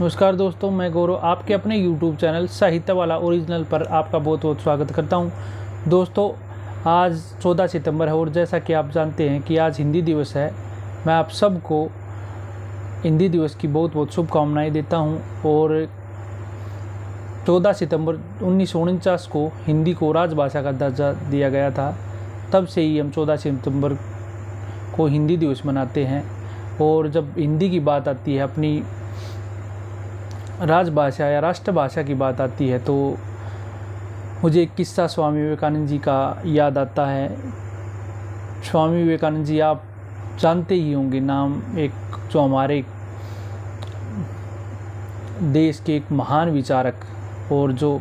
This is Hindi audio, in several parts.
नमस्कार दोस्तों, मैं गौरव आपके अपने YouTube चैनल साहित्य वाला ओरिजिनल पर आपका बहुत बहुत स्वागत करता हूं। दोस्तों, आज 14 सितंबर है और जैसा कि आप जानते हैं कि आज हिंदी दिवस है। मैं आप सबको हिंदी दिवस की बहुत बहुत शुभकामनाएं देता हूं। और 14 सितंबर 1949 को हिंदी को राजभाषा का दर्जा दिया गया था। तब से ही हम 14 सितंबर को हिंदी दिवस मनाते हैं। और जब हिंदी की बात आती है, अपनी राजभाषा या राष्ट्रभाषा की बात आती है, तो मुझे एक किस्सा स्वामी विवेकानंद जी का याद आता है। स्वामी विवेकानंद जी आप जानते ही होंगे नाम, एक जो हमारे देश के एक महान विचारक और जो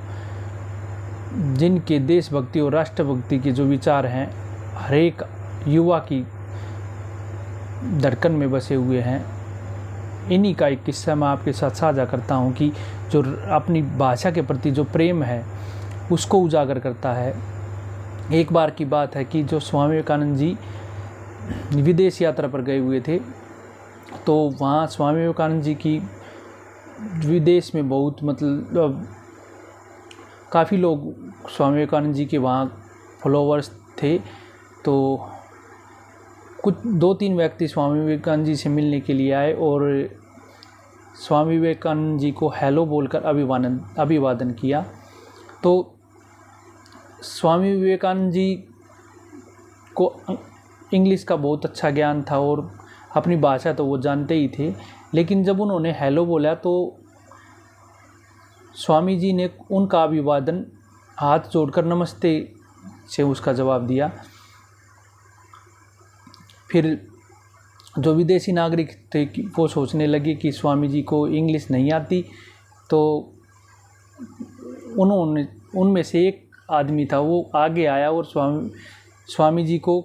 जिनके देशभक्ति और राष्ट्रभक्ति के जो विचार हैं हर एक युवा की धड़कन में बसे हुए हैं। इन्हीं का एक किस्सा मैं आपके साथ साझा करता हूं कि जो अपनी भाषा के प्रति जो प्रेम है उसको उजागर करता है। एक बार की बात है कि जो स्वामी विवेकानंद जी विदेश यात्रा पर गए हुए थे, तो वहाँ स्वामी विवेकानंद जी की विदेश में बहुत काफ़ी लोग स्वामी विवेकानंद जी के वहाँ फॉलोवर्स थे। तो कुछ 2-3 व्यक्ति स्वामी विवेकानंद जी से मिलने के लिए आए और स्वामी विवेकानंद जी को हेलो बोलकर अभिवादन किया। तो स्वामी विवेकानंद जी को इंग्लिश का बहुत अच्छा ज्ञान था और अपनी भाषा तो वो जानते ही थे, लेकिन जब उन्होंने हेलो बोला तो स्वामी जी ने उनका अभिवादन हाथ जोड़कर नमस्ते से उसका जवाब दिया। फिर जो विदेशी नागरिक थे वो सोचने लगे कि स्वामी जी को इंग्लिश नहीं आती, तो उनमें से एक आदमी था, वो आगे आया और स्वामी जी को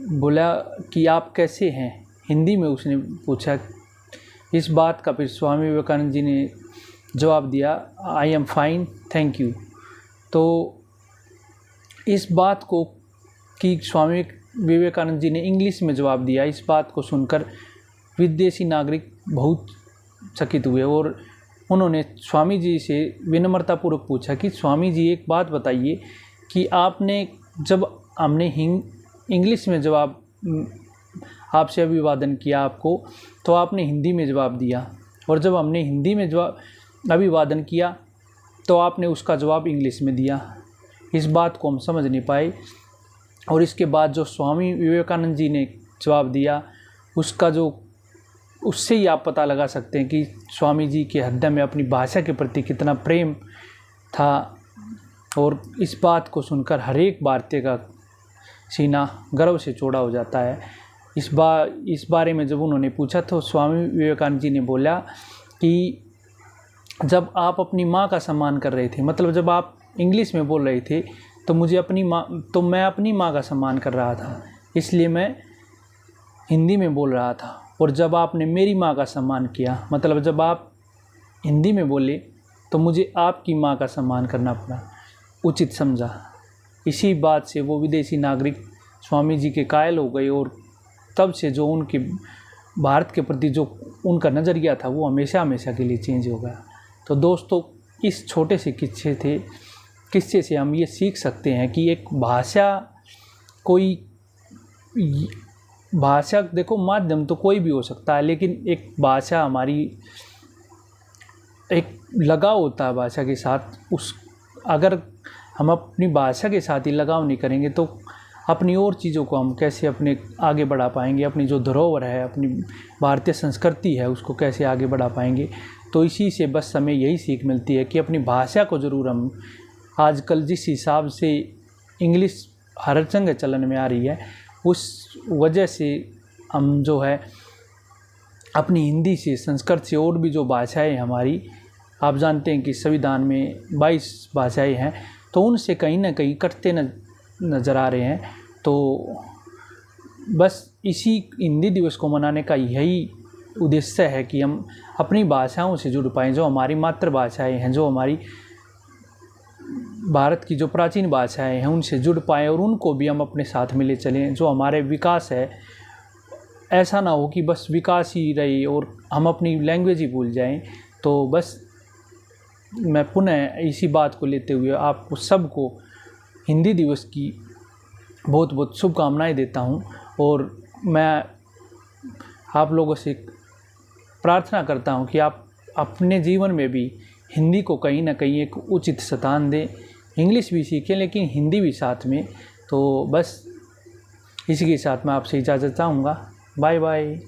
बोला कि आप कैसे हैं, हिंदी में उसने पूछा। इस बात का फिर स्वामी विवेकानंद जी ने जवाब दिया, I am fine, thank you. तो इस बात को कि स्वामी विवेकानंद जी ने इंग्लिश में जवाब दिया, इस बात को सुनकर विदेशी नागरिक बहुत चकित हुए और उन्होंने स्वामी जी से विनम्रतापूर्वक पूछा कि स्वामी जी एक बात बताइए कि आपने जब हमने इंग्लिश में जवाब आपसे अभिवादन किया आपको, तो आपने हिंदी में जवाब दिया, और जब हमने हिंदी में अभिवादन किया तो आपने उसका जवाब इंग्लिश में दिया। इस बात को हम समझ नहीं पाए। और इसके बाद जो स्वामी विवेकानंद जी ने जवाब दिया उससे ही आप पता लगा सकते हैं कि स्वामी जी के हृदय में अपनी भाषा के प्रति कितना प्रेम था। और इस बात को सुनकर हर एक भारतीय का सीना गर्व से चौड़ा हो जाता है। इस बारे में जब उन्होंने पूछा तो स्वामी विवेकानंद जी ने बोला कि जब आप अपनी माँ का सम्मान कर रहे थे, मतलब जब आप इंग्लिश में बोल रहे थे, तो मैं अपनी माँ का सम्मान कर रहा था, इसलिए मैं हिंदी में बोल रहा था। और जब आपने मेरी माँ का सम्मान किया, मतलब जब आप हिंदी में बोले, तो मुझे आपकी माँ का सम्मान करना पड़ा, उचित समझा। इसी बात से वो विदेशी नागरिक स्वामी जी के कायल हो गए और तब से जो उनके भारत के प्रति जो उनका नज़रिया था वो हमेशा हमेशा के लिए चेंज हो गया। तो दोस्तों, इस छोटे से किस्से से हम ये सीख सकते हैं कि एक भाषा देखो, माध्यम तो कोई भी हो सकता है, लेकिन एक भाषा हमारी एक लगाव होता है भाषा के साथ। अगर हम अपनी भाषा के साथ ही लगाव नहीं करेंगे तो अपनी और चीज़ों को हम कैसे अपने आगे बढ़ा पाएंगे, अपनी जो धरोहर है, अपनी भारतीय संस्कृति है, उसको कैसे आगे बढ़ा पाएंगे। तो इसी से बस हमें यही सीख मिलती है कि अपनी भाषा को ज़रूर हम आजकल जिस हिसाब से इंग्लिश हर जगह चलन में आ रही है, उस वजह से हम जो है अपनी हिंदी से, संस्कृत से और भी जो भाषाएं हमारी, आप जानते हैं कि संविधान में 22 भाषाएं हैं, तो उनसे कहीं ना कहीं कटते नज़र आ रहे हैं। तो बस इसी हिंदी दिवस को मनाने का यही उद्देश्य है कि हम अपनी भाषाओं से जुड़ पाएँ, जो हमारी मातृभाषाएं हैं, जो हमारी भारत की जो प्राचीन भाषाएं हैं, उनसे जुड़ पाएँ और उनको भी हम अपने साथ में ले चलें। जो हमारे विकास है, ऐसा ना हो कि बस विकास ही रहे और हम अपनी लैंग्वेज ही भूल जाएं। तो बस मैं पुनः इसी बात को लेते हुए आपको सबको हिंदी दिवस की बहुत बहुत शुभकामनाएं देता हूं और मैं आप लोगों से प्रार्थना करता हूं कि आप अपने जीवन में भी हिंदी को कहीं ना कहीं एक उचित स्थान दें। इंग्लिश भी सीखें लेकिन हिंदी भी साथ में। तो बस इसी के साथ मैं आपसे इजाज़त चाहूँगा। Bye bye.